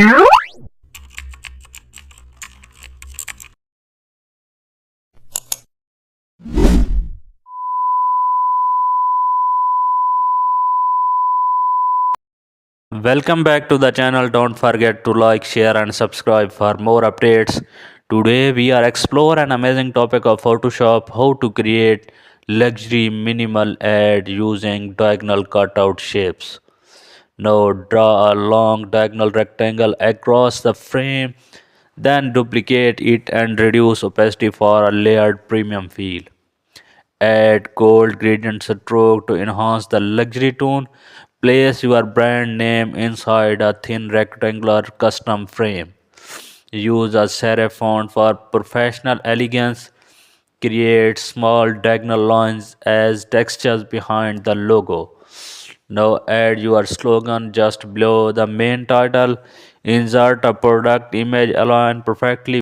Welcome back to the channel. Don't forget to like, share and subscribe for more updates. Today we are explore an amazing topic of Photoshop, how to create luxury minimal ad using diagonal cutout shapes. Now draw a long diagonal rectangle across the frame, then duplicate it and reduce opacity for a layered premium feel. Add gold gradient stroke to enhance the luxury tone. Place your brand name inside a thin rectangular custom frame. Use a serif font for professional elegance. Create small diagonal lines as textures behind the logo. Now add your slogan just below the main title. Insert a product image aligned perfectly